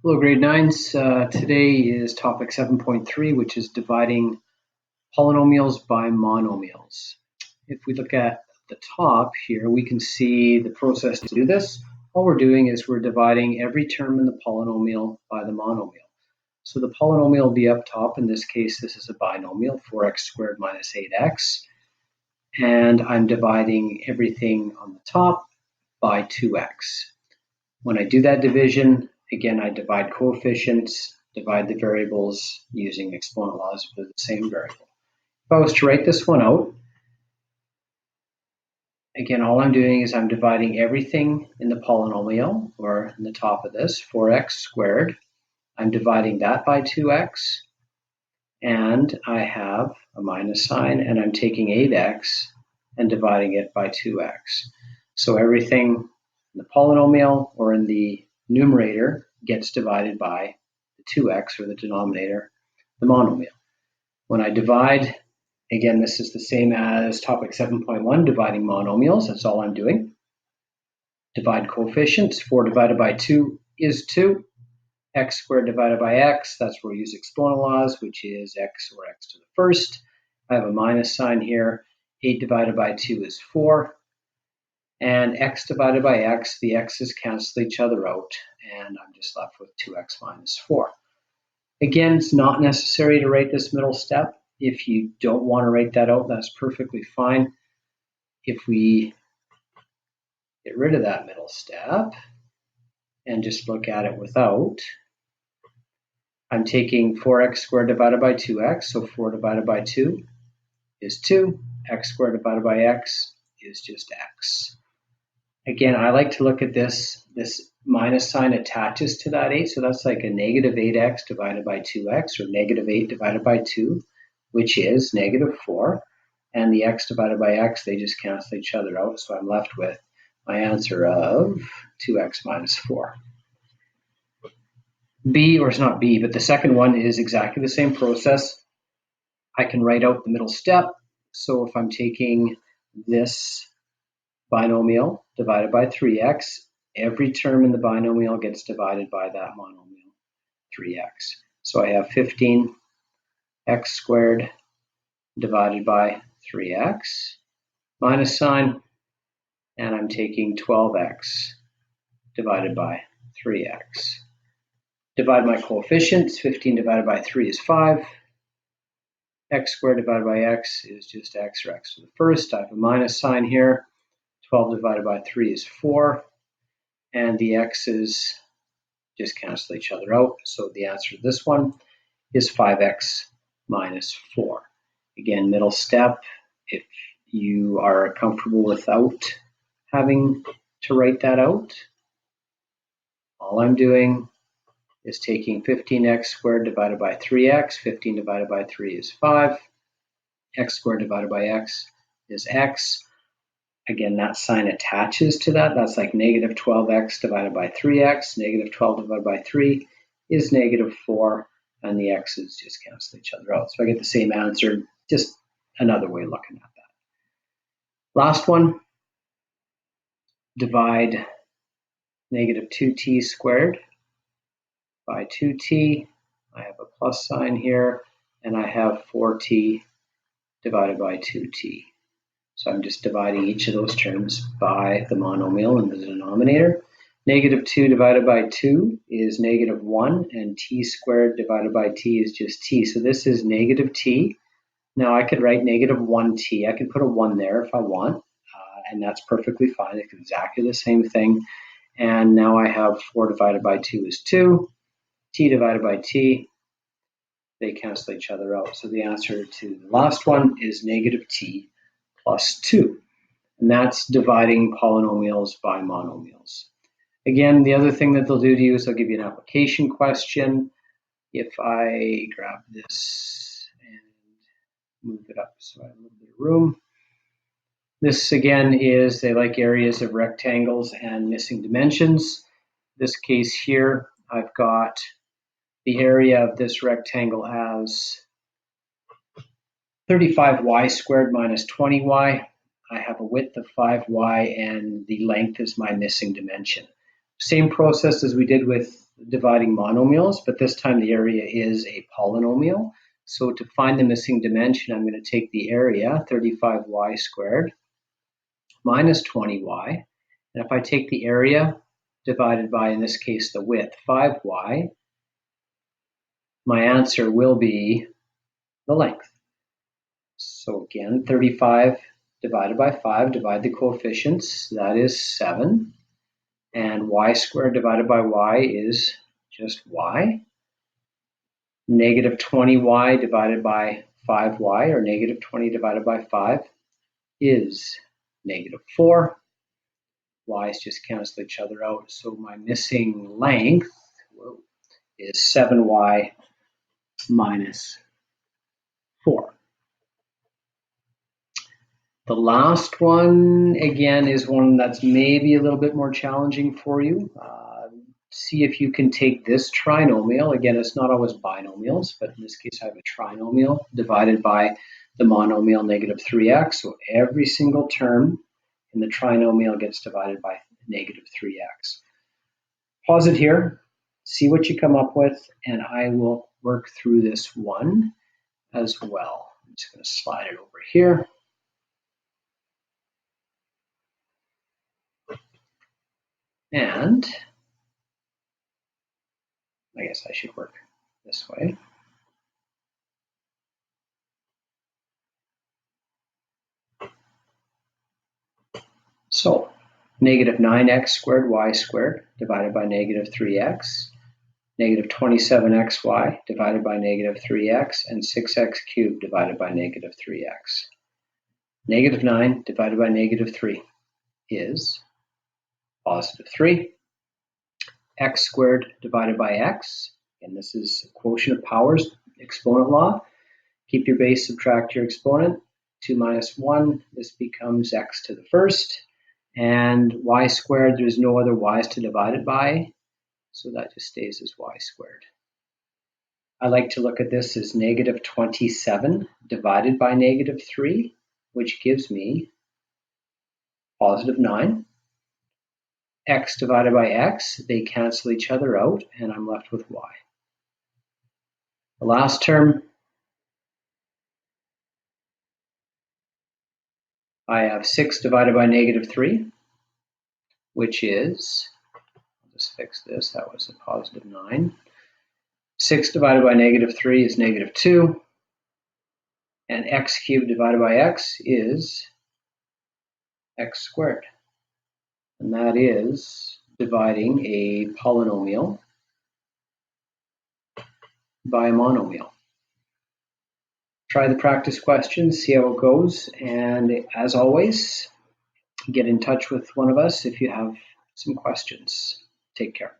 Hello, grade 9s. Today is topic 7.3, which is dividing polynomials by monomials. If we look at the top here, we can see the process to do this. All we're doing is we're dividing every term in the polynomial by the monomial. So the polynomial will be up top. In this case, this is a binomial, 4x squared minus 8x. And I'm dividing everything on the top by 2x. When I do that division, again, I divide coefficients, divide the variables using exponent laws for the same variable. If I was to write this one out, again, all I'm doing is I'm dividing everything in the polynomial, or in the top of this, 4x squared. I'm dividing that by 2x, and I have a minus sign, and I'm taking 8x and dividing it by 2x. So everything in the polynomial or in the numerator gets divided by the 2x, or the denominator, the monomial. When I divide, again, this is the same as topic 7.1, dividing monomials. That's all I'm doing. Divide coefficients. 4 divided by 2 is 2. X squared divided by x, that's where we use exponent laws, which is x, or x to the first. I have a minus sign here. 8 divided by 2 is 4. And x divided by x, the x's cancel each other out, and I'm just left with 2x minus 4. Again, it's not necessary to write this middle step. If you don't want to write that out, that's perfectly fine. If we get rid of that middle step and just look at it without, I'm taking 4x squared divided by 2x, so 4 divided by 2 is 2. X squared divided by x is just x. Again, I like to look at this minus sign attaches to that 8, so that's like a negative 8x divided by 2x, or negative 8 divided by 2, which is negative 4. And the x divided by x, they just cancel each other out, so I'm left with my answer of 2x minus 4. B, or it's not B, but the second one is exactly the same process. I can write out the middle step. So if I'm taking this binomial divided by 3x, every term in the binomial gets divided by that monomial, 3x. So I have 15x squared divided by 3x, minus sign, and I'm taking 12x divided by 3x. Divide my coefficients. 15 divided by 3 is 5. X squared divided by x is just x, or x to the first. I have a minus sign here. 12 divided by 3 is 4. And the x's just cancel each other out. So the answer to this one is 5x minus 4. Again, middle step. If you are comfortable without having to write that out, all I'm doing is taking 15x squared divided by 3x. 15 divided by 3 is 5. X squared divided by x is x. Again, that sign attaches to that. That's like negative 12x divided by 3x. Negative 12 divided by 3 is negative 4, and the x's just cancel each other out. So I get the same answer, just another way of looking at that. Last one, divide negative 2t squared by 2t. I have a plus sign here, and I have 4t divided by 2t. So I'm just dividing each of those terms by the monomial in the denominator. Negative 2 divided by 2 is negative 1, and t squared divided by t is just t. So this is negative t. Now I could write negative 1t. I can put a 1 there if I want, and that's perfectly fine. It's exactly the same thing. And now I have 4 divided by 2 is 2. T divided by t, they cancel each other out. So the answer to the last one is negative t plus 2. And that's dividing polynomials by monomials. Again, the other thing that they'll do to you is they'll give you an application question. If I grab this and move it up so I have a little bit of room. This, again, is they like areas of rectangles and missing dimensions. This case here, I've got the area of this rectangle as 35y squared minus 20y. I have a width of 5y, and the length is my missing dimension. Same process as we did with dividing monomials, but this time the area is a polynomial. So to find the missing dimension, I'm going to take the area, 35y squared, minus 20y. And if I take the area divided by, in this case, the width, 5y, my answer will be the length. So again, 35 divided by 5, divide the coefficients, that is 7. And y squared divided by y is just y. Negative 20y divided by 5y, or negative 20 divided by 5, is negative 4. Y's just cancel each other out, so my missing length is 7y minus 4. The last one, again, is one that's maybe a little bit more challenging for you. See if you can take this trinomial. Again, it's not always binomials, but in this case I have a trinomial divided by the monomial negative 3x. So every single term in the trinomial gets divided by negative 3x. Pause it here, see what you come up with, and I will work through this one as well. I'm just going to slide it over here. And I guess I should work this way. So negative 9x squared y squared divided by negative 3x, negative 27xy divided by negative 3x, and 6x cubed divided by negative 3x. Negative 9 divided by negative 3 is positive 3. X squared divided by x, and this is quotient of powers, exponent law. Keep your base, subtract your exponent. 2 minus 1, this becomes x to the first. And y squared, there's no other y's to divide it by, so that just stays as y squared. I like to look at this as negative 27 divided by negative 3, which gives me positive 9. X divided by x, they cancel each other out, and I'm left with y. The last term, I have 6 divided by negative 3, which is, I'll just fix this, that was a positive 9. 6 divided by negative 3 is negative 2. And x cubed divided by x is x squared. And that is dividing a polynomial by a monomial. Try the practice questions, see how it goes, and as always, get in touch with one of us if you have some questions. Take care.